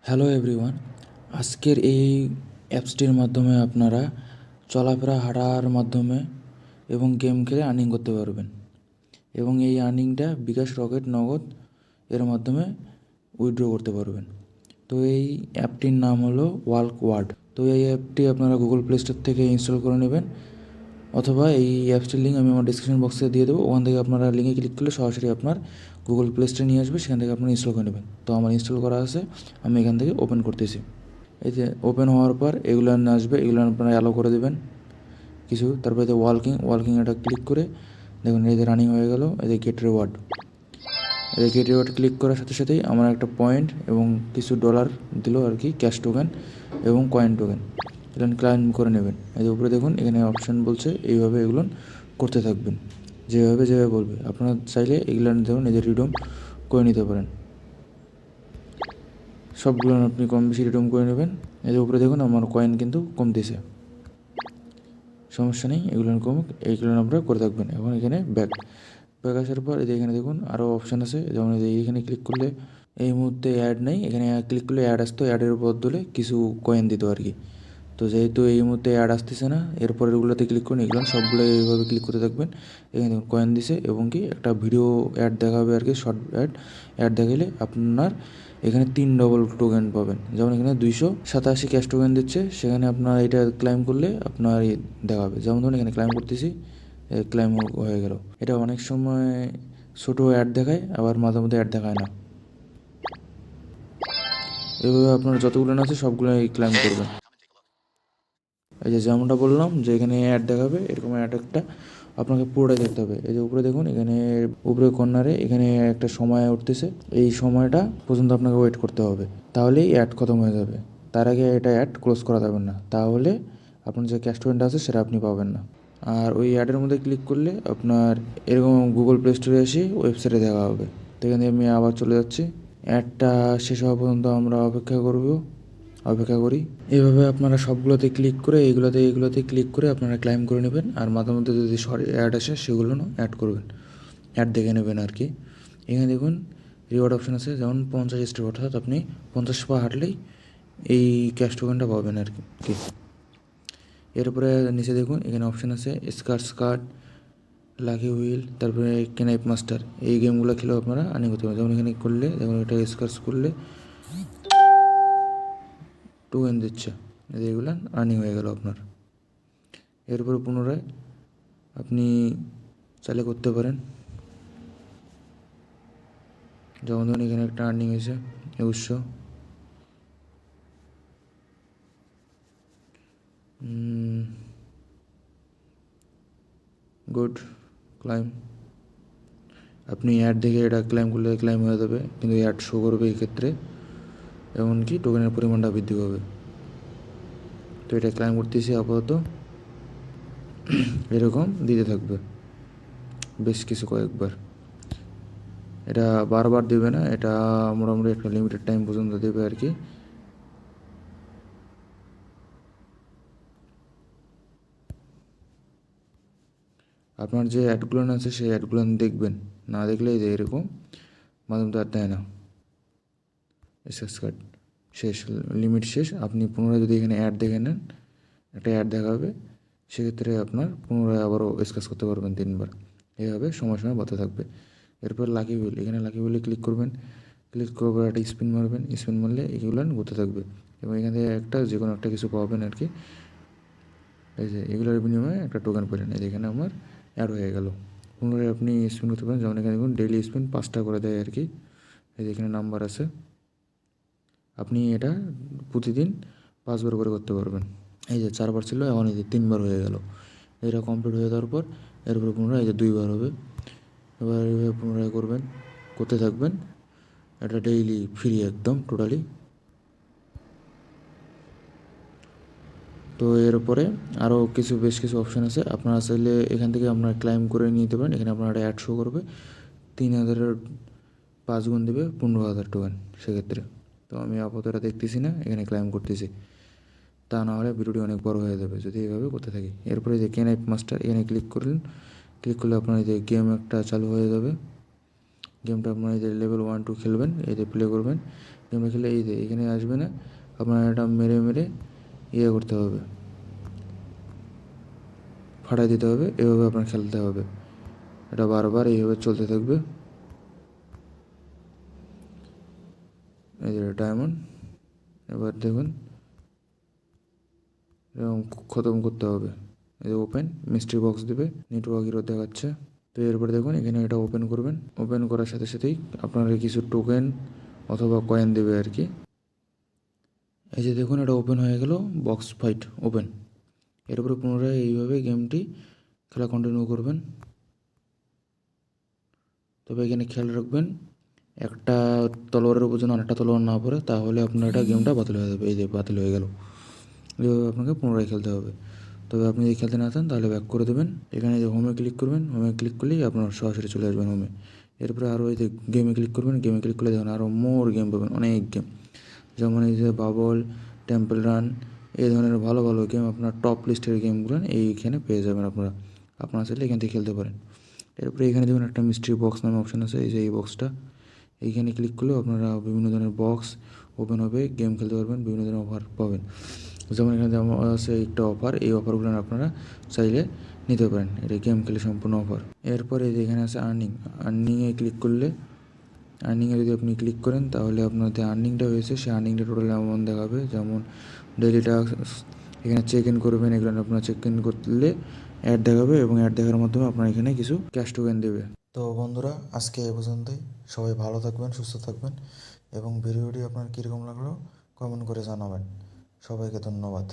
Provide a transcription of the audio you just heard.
Hello everyone, আজকের এই অ্যাপসটির মাধ্যমে আপনারা চলাফেরা হাঁটার মাধ্যমে এবং গেম খেলে আর্নিং করতে পারবেন এবং এই আর্নিংটা বিকাশ রকেট নগদ এর মাধ্যমে উইথড্র করতে পারবেন। তো এই অ্যাপটির নাম হলো ওয়ার্ক ওয়ার্ড। তো এই অ্যাপটি আপনারা গুগল প্লে স্টোর থেকে ইনস্টল করে নেবেন, অথবা এই অ্যাপসটির লিঙ্ক আমি আমার ডিসক্রিপশন বক্সে দিয়ে দেবো। ওখান থেকে আপনারা লিঙ্কে ক্লিক করলে সরাসরি আপনার গুগল প্লে স্টোরে নিয়ে আসবে, সেখান থেকে আপনারা ইনস্টল করে নেবেন। তো আমার ইনস্টল করা আছে, আমি এখান থেকে ওপেন করতেছি। এই যে ওপেন হওয়ার পর এগুলো আসবে, এগুলো আপনারা অ্যালো করে দেবেন কিছু। তারপরে যে ওয়ার্কিং এটা ক্লিক করে দেখুন এই যে রানিং হয়ে গেল। এই যে গেট রিওয়ার্ড, এই গেট রিওয়ার্ড ক্লিক করার সাথে সাথেই আমার একটা পয়েন্ট এবং কিছু ডলার দিল আর কি, ক্যাশ টোকেন এবং কয়েন টোকেন। এটা ক্লাইম করে নেবেন। এই যে উপরে দেখুন এখানে অপশান বলছে, এইভাবে এগুলো করতে থাকবেন, যেভাবে বলবে। আপনারা চাইলে এগুলো দেখুন নিজে রিডম করে নিতে পারেন। সবগুলো আপনি কম বেশি রিডম করে নেবেন। এই যে উপরে দেখুন আমার কয়েন কিন্তু কমতেছে, সমস্যা নেই, এগুলো কমুক, এইগুলো আপনারা করে থাকবেন। এখন এখানে ব্যাক আসার পর এই যে এখানে দেখুন আরও অপশান আছে, যেমন এই যে এইখানে ক্লিক করলে এই মুহূর্তে অ্যাড নেই, এখানে ক্লিক করলে অ্যাড আসতো, অ্যাডের বদলে কিছু কয়েন দিত আর কি। তো যেহেতু এই মুহূর্তে অ্যাড আসতেছে না, এরপরেরগুলোতে ক্লিক করুন, এগুলো সবগুলো এইভাবে ক্লিক করতে থাকবেন। এখানে দেখুন কয়েন দিছে এবং কি একটা ভিডিও অ্যাড দেখাবে আর কি, শর্ট অ্যাড দেখালে আপনার এখানে 3 ডবল টোকেন পাবেন। যেমন এখানে 287 ক্যাশ টোকেন দিচ্ছে, সেখানে আপনার এটা ক্লাইম করলে আপনার দেখাবে। যেমন ধরুন এখানে ক্লাইম করতেছি, ক্লাইম হয়ে গেল। এটা অনেক সময় ছোটো অ্যাড দেখায়, আবার মাঝে মধ্যে অ্যাড দেখায় না। এভাবে আপনার যতগুলো আছে সবগুলো ক্লাইম করবেন। এই যে যেমনটা বললাম যে এখানে অ্যাড দেখাবে, এরকম অ্যাড একটা আপনাকে পুরোটাই দেখতে হবে। এই যে উপরে দেখুন, এখানে উপরে কর্নারে এখানে একটা সময় উঠতেছে, এই সময়টা পর্যন্ত আপনাকে ওয়েট করতে হবে, তাহলেই অ্যাড খতম হয়ে যাবে। তার আগে এটা অ্যাড ক্লোজ করা যাবে না, তাহলে আপনার যে ক্যাশ টোকেনটা আছে সেটা আপনি পাবেন না। আর ওই অ্যাডের মধ্যে ক্লিক করলে আপনার এরকম গুগল প্লে স্টোরে এসে ওয়েবসাইটে দেখা হবে। তো এখানে আমি আবার চলে যাচ্ছি। অ্যাডটা শেষ হওয়া পর্যন্ত আমরা অপেক্ষা করি। এইভাবে আপনারা সবগুলোতে ক্লিক করে এইগুলোতে ক্লিক করে আপনারা ক্লাইম করে নেবেন। আর মাঝে মধ্যে যদি অ্যাড আসে সেগুলো অ্যাড করবেন, অ্যাড দেখে নেবেন আর কি। এখানে দেখুন রিওয়ার্ড অপশান আছে, যেমন 50 স্টেপ, অর্থাৎ আপনি 50 পা হাঁটলেই এই ক্যাশ টোকেনটা পাবেন আর কি। এরপরে নিচে দেখুন এখানে অপশান আছে স্কার্স কার্ড, লাকি হুইল, তারপরে কেনাইপ মাস্টার। এই গেমগুলো খেলেও আপনারা আর্নিং করতে পারেন। যেমন এখানে করলে যেমন এটা স্কার্স করলে টোকেন দিচ্ছে, এগুলো আর্নিং হয়ে গেল আপনার। এরপরে পুনরায় আপনি চাইলে করতে পারেন। যেমন ধরুন এখানে একটা আর্নিং হয়েছে 2100। Good claim. আপনি অ্যাড দেখে এটা ক্লাইম করলে ক্লাইম হয়ে যাবে, কিন্তু অ্যাড শো করবে এই ক্ষেত্রে, এমনকি টোকেনের পরিমাণটা বৃদ্ধি পাবে। তো এটা ক্লাইম করতেছি আপাতত, এরকম দিতে থাকবে বেশ কিছু কয়েকবার। এটা বারবার দেবে না, এটা মোটামুটি একটা লিমিটেড টাইম পর্যন্ত দেবে আর কি। আপনার যে অ্যাডগুলো আছে সেই অ্যাডগুলো দেখবেন, না দেখলে যে এরকম মাঝে মধ্যে আর দেয় না। এসএস কার্ড শেষ, লিমিট শেষ। আপনি পুনরায় যদি এখানে অ্যাড দেখে নেন, একটা অ্যাড দেখাবে, সেক্ষেত্রে আপনার পুনরায় আবারও স্ক্র্যাচ করতে পারবেন 3বার। এইভাবে সময় বাড়তে থাকবে। এরপর লাকি হুইল, এখানে লাকি হুইলে ক্লিক করবেন, ক্লিক করার পর একটা স্পিন মারবেন, স্পিন মারলে এগুলো ঘুরতে থাকবে এবং এখান থেকে একটা যে কোনো একটা কিছু পাবেন আর কি। এই যে এগুলোর বিনিময়ে একটা টোকেন পেলেন, এই যে এখানে আমার অ্যাড হয়ে গেল। পুনরায় আপনি স্পিন করতে পারেন, যেমন এখানে দেখুন ডেইলি স্পিন 5টা করে দেয় আর কি। এই যে এখানে নাম্বার আছে, আপনি এটা প্রতিদিন 5বার করে করতে পারবেন। এই যে 4বার ছিল, এখন এই যে 3বার হয়ে গেল। এটা কমপ্লিট হয়ে যাওয়ার পর এরপরে পুনরায় এই যে 2বার হবে। এবার এইভাবে পুনরায় করতে থাকবেন। এটা ডেইলি ফ্রি একদম টোটালি। তো এরপরে আরও বেশ কিছু অপশান আছে, আপনারা চাইলে এখান থেকে আপনারা ক্লাইম করে নিতে পারেন। এখানে আপনারা অ্যাড শো করবে, 3000-এর 5 গুণ দেবে 15,000 টোকেন সেক্ষেত্রে। তো আমি আপাতত এটা দেখতেছি না, এখানে ক্লাইম করতেছি। তা না হলে ভিডিওটি অনেক বড় হয়ে যাবে যদি এইভাবে করতে থাকি। এরপরে যে কেনাইপ মাস্টার, এখানে ক্লিক করলেন, ক্লিক করলে আপনার এই যে গেম একটা চালু হয়ে যাবে। গেমটা আপনার এই যে লেভেল 1-2 খেলবেন, এই যে প্লে করবেন। গেমটা খেলে এই যে এখানে আসবে না, আপনার এটা মেরে মেরে ইয়ে করতে হবে, ফাটাই দিতে হবে, এভাবে আপনার খেলতে হবে। এটা বারবার এইভাবে চলতে থাকবে। এই যে ডায়মন্ড, এবার দেখুন এরকম খতম করতে হবে। এই যে ওপেন মিস্ট্রি বক্স দেবে, নেটওয়ার্ক ইরো দেখাচ্ছে। তো এরপরে দেখুন এখানে এটা ওপেন করবেন, ওপেন করার সাথে সাথেই আপনার কিছু টোকেন অথবা কয়েন দেবে আর কি। এই যে দেখুন এটা ওপেন হয়ে গেল, বক্স ফাইট ওপেন। এরপরে পুনরায় এইভাবে গেমটি খেলা কন্টিনিউ করবেন। তবে এখানে খেয়াল রাখবেন একটা তলোয়ারের উপর যেন আরেকটা তলোয়ার না পড়ে, তাহলে আপনার এটা গেমটা বাতিল হয়ে যাবে। এই যে বাতিল হয়ে গেল। এইভাবে আপনাকে পুনরায় খেলতে হবে। তবে আপনি যদি খেলতে না চান তাহলে ব্যাক করে দেবেন। এখানে যে হোমে ক্লিক করবেন, হোমে ক্লিক করলেই আপনার সরাসরি চলে আসবেন হোমে। এরপরে আরও এই যে গেমে ক্লিক করবেন, গেমে ক্লিক করলে দেখুন আরও মোর গেম পাবেন, অনেক গেম। যেমন এই যে বাবল, টেম্পল রান, এই ধরনের ভালো ভালো গেম, আপনার টপ লিস্টের গেমগুলো এইখানে পেয়ে যাবেন আপনারা। আপনারা চাইলে এখান থেকে খেলতে পারেন। এরপরে এখানে দেখুন একটা মিস্ট্রি বক্স নামে অপশান আছে, এই যে এই বক্সটা, এইখানে ক্লিক করলেও আপনারা বিভিন্ন ধরনের বক্স ওপেন হবে, গেম খেলতে পারবেন, বিভিন্ন ধরনের অফার পাবেন। যেমন এখানে যেমন আছে একটা অফার, এই অফারগুলো আপনারা চাইলে নিতে পারেন, এটা গেম খেলে সম্পূর্ণ অফার। এরপরে যেখানে আছে আর্নিং, আর্নিংয়ে ক্লিক করলে, আর্নিংয়ে যদি আপনি ক্লিক করেন তাহলে আপনার যে আর্নিংটা হয়েছে সেই আর্নিংটা টোটাল অ্যামাউন্ট দেখাবে। যেমন ডেইলি টাস্ক, এখানে চেক ইন করবেন, এগুলো আপনার চেক ইন করলে অ্যাড দেখাবে এবং অ্যাড দেখার মাধ্যমে আপনার এখানে কিছু ক্যাশ টোকেন দেবে। তো বন্ধুরা আজকে এ পর্যন্তই। সবাই ভালো থাকবেন, সুস্থ থাকবেন এবং ভিডিওটি আপনার কীরকম লাগলো কমেন্ট করে জানাবেন। সবাইকে ধন্যবাদ।